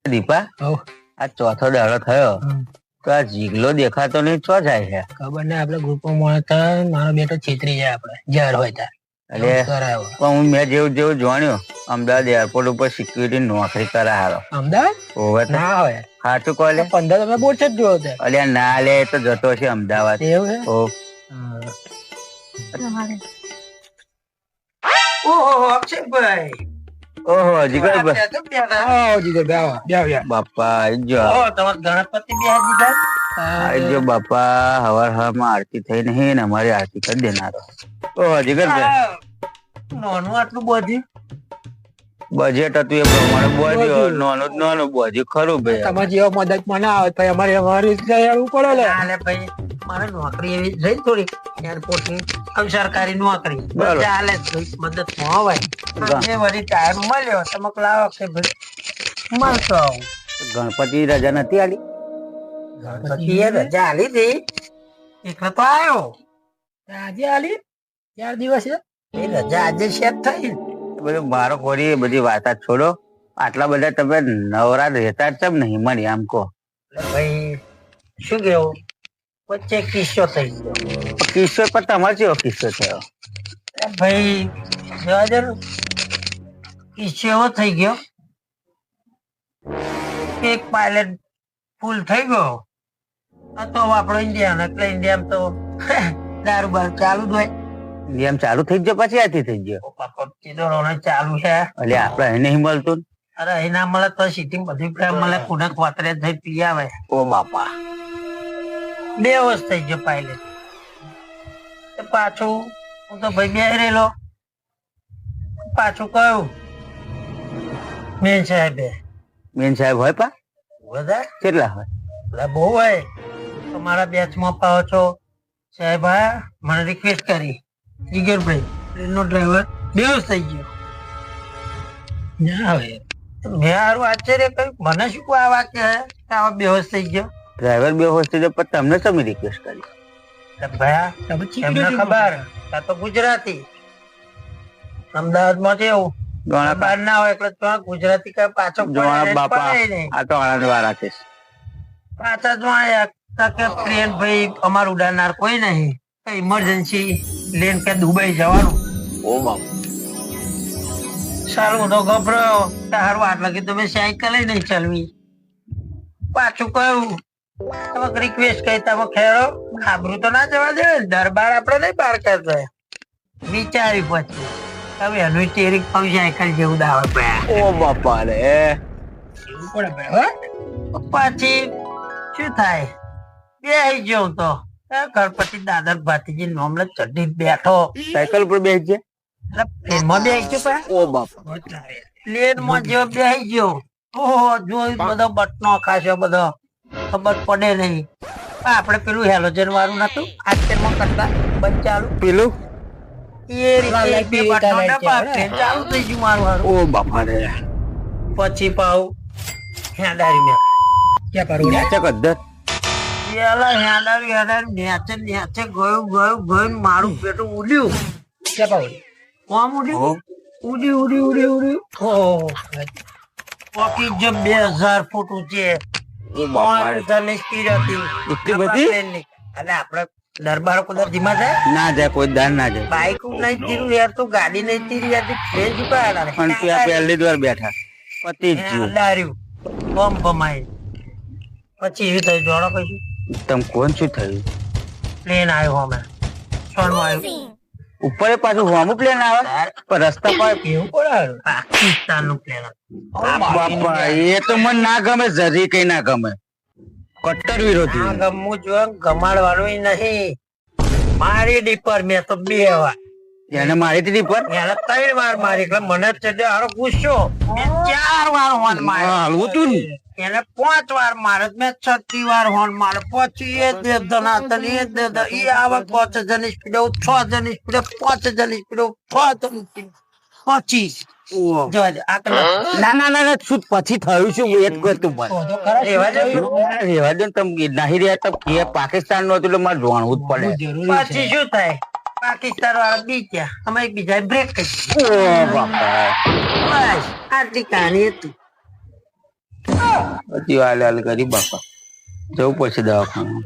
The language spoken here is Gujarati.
દીપા આ ચોથો દાડો થયો તો આ જીગલો દેખાતો નહીં, ચો જાય છે ખબર ને આપડે ગ્રુપમાં હતા, મારો બેટો છેતરી જાય આપડે જર હોય ત્યાં. પણ મેં જેવું જેવું જાણ્યું અમદાવાદ એરપોર્ટ ઉપર સિક્યુરિટી નોકરી કરાહારો. અમદાવાદ હોવે ના હોય સાચું કોલે 15 તમે બોર છે જ જોયો તે. અલ્યા ના લે એ તો જતો છે અમદાવાદ. એવું છે? ઓ ઓહો અક્ષયભાઈ. ઓહો જીગરભાઈ. બાપા આઈ ગયો. ગણપતિ બિહાર દીધા. આઈ ગયો બાપા. હવાર હવારમાં આરતી થઈ નહીં ને અમારી આરતી કરી દેનારો. ઓહો જીગરભાઈ. નાનું આટલું બધું બજેટ હતું એ પ્રમાણે બોલ્યો. નાનું નાનું બોજ્યું ખરું ભાઈ. તમારે જેવા મદદ મને આવે ભાઈ અમારે અમારી પડે ભાઈ. મારે નોકરી એવી રહી થોડી એરપોર્ટ ની સરકારી નોકરી ચાલે મદદ હોય વળી ટાઈમ મળ્યો તમે લાવો કે ભાઈ મળતો આવું. ગણપતિ રજા નથી આલી? ગણપતિ રજા આલી હતી એટલે તો આવ્યો. આજે આલી 4 દિવસ એ રજા આજે સેટ થઈ. બધું મારો કોરી બધી વાત છોડો. આટલા બધા તમે નવરા રહેતા ચમ નહીં મળી આમ કહો. ભાઈ શું કેવું વચ્ચે કિસ્સો થઈ ગયો. કિસ્સો પણ તમારે કેવો કિસ્સો થયો? ભાઈ કિસ્સો એવો થઈ ગયો એક પાયલટ ફૂલ થઈ ગયો તો આપણો ઇન્ડિયા એટલે ઇન્ડિયામાં તો દારૂ બાર ચાલુ જ હોય. ઇન્ડિયામાં ચાલુ થઈ ગયો પછી આથી થઈ ગયો? ચાલુ છે એટલે આપડે અહીં નહીં મળતું. અરે અહીં ના મળે તો સિટી બધી મળે કુનક વાતરે થઈ પી આવે. ઓ બાપા 2 વર્ષ થઈ ગયો પાયલટ. પાછું હું તો ભાઈ બે રહેલો પાછું કયું મેન સાહેબ હોય પા વધારે કેટલા હોય? બહુ હોય. તમારા બેચમાં પાવો છો સાહેબ મને રિક્વેસ્ટ કરી જીગરભાઈ ટ્રેનનો ડ્રાઈવર બેહોશ થઈ ગયો. ના હવે મેં સારું આશ્ચર્ય કર્યું મને શું આ વાક્ય આવા બેહોશ થઈ ગયો. ડ્રાઈવર બેહોશ થઈ ગયો પણ તમને તમે રિક્વેસ્ટ કરી? એમને ખબર આ તો ગુજરાતી અમદાવાદમાં કેવું બહાર ના હોય એટલે ગુજરાતી કઈ પાછો બાપા આ તો આનંદ વાળા છે પાછા ટ્રેન ભાઈ અમાર ઉડાડનાર કોઈ નહીં ઇમરજન્સી લેન કે દુબઈ જવાનું. ઓ બાપા સારું તો ગભરાયો સારું આટલા કે તમે સાયકલ નહીં ચલવી. પાછું કયું તમે રિક્વેસ્ટ કરી તમે ખેરો આબરૂ તો ના જવા દે. દરબાર આપડે નહીં પાર કરતા વિચારી પછી હવે એનું ટેરિંગ સાયકલ જેવું દાવે. ઓ બાપા રે પછી શું થાય બે જવું તો ગણપતિ દાદર ભાતીજી નોમલે ચડી બેઠો સાયકલ પર બેસી છે પ્લેનમાં બેસી ગયો. ઓ બાપા પ્લેનમાં જેવો બેસી ગયો ઓહો જોયું બધો બટનો ખાસો બધો ખબર પડે નહીં. આપડે પેલું હેલોજન વાળું નતું આશ્ચર્યમાં કરતા બંધ ચાલુ પેલું ચાલુ થઈ ગયું મારું હારું. ઓ બાપા રે પછી પાવ હેડારી મેં ક્યાં કરું નેચે ગયું મારું પેટું ઉડ્યું. ક્યાં પાવ કોમ ઉડ્યું ઉડી પોકી જો 2000 ફૂટ ઊંચે આપડે દરબાર કુદર ધીમા જાય ના જાય કોઈ દાન ના જાય. બાઈક નહીં તીરું યાર તો ગાડી નહીં તીરી યાર ટ્રેન ચુકા પણ ત્યાં પહેલી જ વાર બેઠા પતિ જ દાર્યું બમ ભમાય. પછી એવી થઈ જોડો કશું તમ કોણ શું થયું? પ્લેન આવ્યો અમે આવ્યું ઉપર પાછું હોમું પ્લેન આવે પણ રસ્તા પર કેવું પડે પાકિસ્તાન નું પ્લેન. બાપા એ તો મને ના ગમે, જરી કઈ ના ગમે. કટ્ટર વિરોધી ગમવું જો ગમાડવાનું નહીં. મારી ડીપર મેં તો 2 વાર એને મારી હતી પર એને 3 વાર મારી એટલે મને હારો ગુસ્સો 4 વાર હોર્ન માર્યો તું એને 5 વાર મારે મેં 36 વાર હોર્ન મારે. પછી એ દે ધનાતન એ દે એ આવે 5000 ની સ્પીડે 6000 ની સ્પીડે 5000 ની સ્પીડે 6000 ની સ્પીડે પછી ના ના ના શું પછી થયું શું વેટ કરતું રેવા દે તમે નહીં રહ્યા તો પાકિસ્તાન નું હતું એટલે મારે જોવાનું જ પડે. પછી શું થાય પાકિસ્તાન વાળા બી ગયા અમે એકબીજા બ્રેક કરી. બસ આટલી કહાની હતી. પછી હાલ હાલ કરી બાપા જવું પડશે દવાખાના